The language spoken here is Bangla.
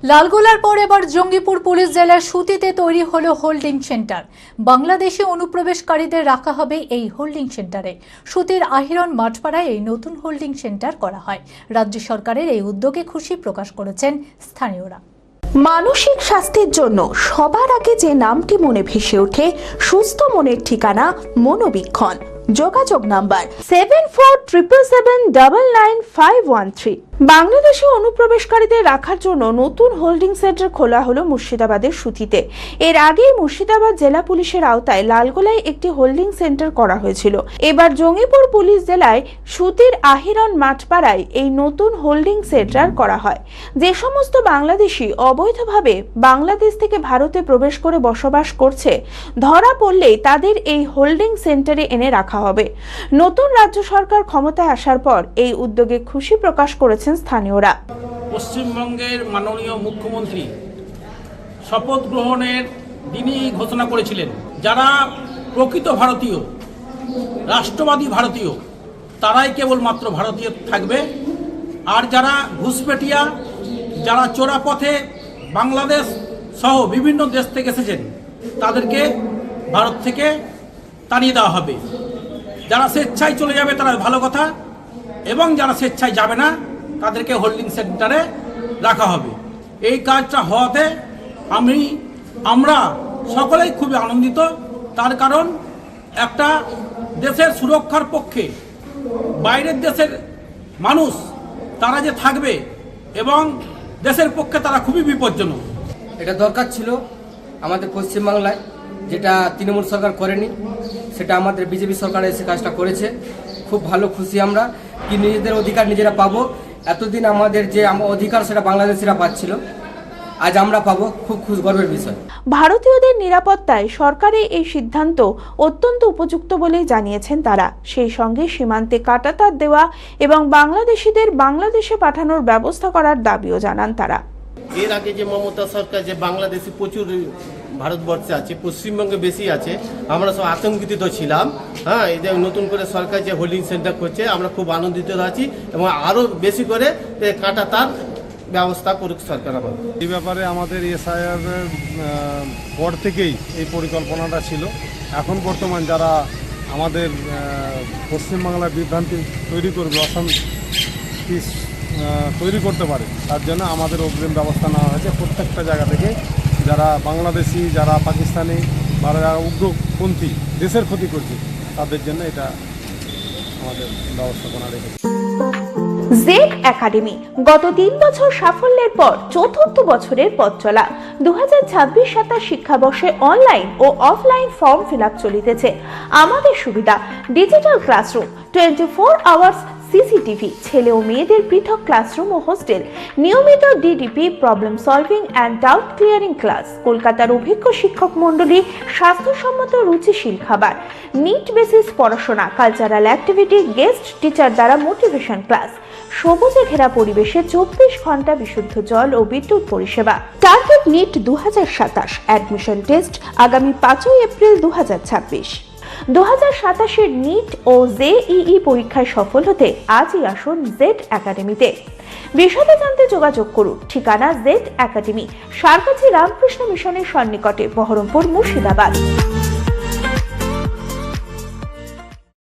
লালগোলার পর এবার জঙ্গিপুর পুলিশ জেলার সুতিতে তৈরি হলো হোল্ডিং সেন্টার। বাংলাদেশি অনুপ্রবেশকারীদের রাখা হবে এই হোল্ডিং সেন্টারে। সুতির আহিরন মাঠপাড়ায় এই নতুন হোল্ডিং সেন্টার করা হয়। রাজ্য সরকারের এই উদ্যোগে খুশি প্রকাশ করেছেন স্থানীয়রা। মানসিক স্বাস্থ্যের জন্য সবার আগে যে নামটি মনে ভেসে ওঠে, সুস্থ মনের ঠিকানা মনোবীক্ষণ। যোগাযোগ নাম্বার 7477799513। বাংলাদেশে অনুপ্রবেশকারীদের রাখার জন্য নতুন হোল্ডিং সেন্টার খোলা হলো মুর্শিদাবাদের সুতিতে। এর আগেই মুর্শিদাবাদ জেলা পুলিশের আওতায় লালগোলায় একটি হোল্ডিং সেন্টার করা হয়েছিল। এবার জঙ্গিপুর পুলিশ জেলায় সুতির আহিরন মাঠপাড়ায় এই নতুন হোল্ডিং সেন্টার করা হয়। যে সমস্ত বাংলাদেশি অবৈধভাবে বাংলাদেশ থেকে ভারতে প্রবেশ করে বসবাস করছে, ধরা পড়লেই তাদের এই হোল্ডিং সেন্টারে এনে রাখা হবে। নতুন রাজ্য সরকার ক্ষমতায় আসার পর এই উদ্যোগে খুশি প্রকাশ করেছেন স্থানীয়রা। পশ্চিমবঙ্গের মাননীয় মুখ্যমন্ত্রী শপথ গ্রহণের দিনই ঘোষণা করেছিলেন, যারা প্রকৃত ভারতীয়, রাষ্ট্রবাদী ভারতীয়, তারাই কেবলমাত্র ভারতীয় থাকবে। আর যারা ঘুষপেটিয়া, যারা চোরা পথে বাংলাদেশ সহ বিভিন্ন দেশ থেকে এসেছেন, তাদেরকে ভারত থেকে তাড়িয়ে দেওয়া হবে। যারা স্বেচ্ছায় চলে যাবে তারা ভালো কথা, এবং যারা স্বেচ্ছায় যাবে না তাদেরকে হোল্ডিং সেন্টারে রাখা হবে। এই কাজটা হওয়াতে আমরা সকলেই খুবই আনন্দিত। তার কারণ একটা দেশের সুরক্ষার পক্ষে বাইরের দেশের মানুষ তারা যে থাকবে, এবং দেশের পক্ষে তারা খুবই বিপজ্জনক। এটা দরকার ছিল আমাদের পশ্চিমবাংলায়, যেটা তৃণমূল সরকার করেনি, সেটা আমাদের বিজেপি সরকার এসে কাজটা করেছে। খুব ভালো, খুশি আমরা কি নিজেদের অধিকার নিজেরা পাবো। এতদিন আমাদের যে অধিকার সেটা বাংলাদেশিরা পাচ্ছিল, আজ আমরা পাবো, খুব গর্বের বিষয়। ভারতীয়দের নিরাপত্তায় সরকারের এই সিদ্ধান্ত অত্যন্ত উপযুক্ত বলেই জানিয়েছেন তারা। সেই সঙ্গে সীমান্তে কাঁটাতার দেওয়া এবং বাংলাদেশিদের বাংলাদেশে পাঠানোর ব্যবস্থা করার দাবিও জানান তারা। এর আগে যে মমতা সরকার, যে বাংলাদেশি প্রচুর ভারতবর্ষে আছে, পশ্চিমবঙ্গে বেশি আছে, আমরা সব আতঙ্কিত ছিলাম। হ্যাঁ, এই যে নতুন করে সরকার যে হোল্ডিং সেন্টার করছে, আমরা খুব আনন্দিত আছি, এবং আরও বেশি করে কাঁটা তার ব্যবস্থা করুক সরকার। এই ব্যাপারে আমাদের এসআইআর পর থেকেই এই পরিকল্পনাটা ছিল। এখন বর্তমান যারা আমাদের পশ্চিমবাংলায় বিভ্রান্তি তৈরি করবে, অশান্তি তৈরি করতে পারে, তার জন্য আমাদের অগ্রিম ব্যবস্থা নেওয়া হয়েছে। প্রত্যেকটা জায়গা থেকে যারা বাংলাদেশি, যারা পাকিস্তানি বা যারা উগ্রপন্থী দেশের ক্ষতি করছে, তাদের জন্য এটা আমাদের ব্যবস্থাপনা রেখেছে। জেড একাডেমি গত 3 বছর সাফল্যের পর চতুর্থ বছরের পথ চলা। 2026-27 শিক্ষাবর্ষে অনলাইন ও অফলাইন ফর্ম ফিল আপ চলিতেছে। আমাদের সুবিধা ডিজিটাল ক্লাসরুম, 24 আওয়ার্স সিসিটিভি, ছেলে ও মেয়েদের পৃথক ক্লাসরুম ও হোস্টেল, নিয়মিত DDP, problem solving and doubt clearing class, কলকাতার অভিজ্ঞ শিক্ষক মন্ডলী, স্বাস্থ্যসম্মত রুচিশীল খাবার, নিট বেসিস পড়াশোনা, কালচারাল অ্যাক্টিভিটি, গেস্ট টিচার দ্বারা মোটিভেশন ক্লাস, সবুজে ঘেরা পরিবেশে 24 ঘন্টা বিশুদ্ধ জল ও বিদ্যুৎ পরিষেবা। টার্গেট নিট 2027, অ্যাডমিশন টেস্ট আগামী 5 এপ্রিল 2026। 2027-এর নিট ও জেইই পরীক্ষায় সফল হতে আজই আসুন জেড একাডেমিতে। বিশদে জানতে যোগাযোগ করুন। ঠিকানা জেড একাডেমি, সারকাছি রামকৃষ্ণ মিশনের সন্নিকটে, বহরমপুর, মুর্শিদাবাদ।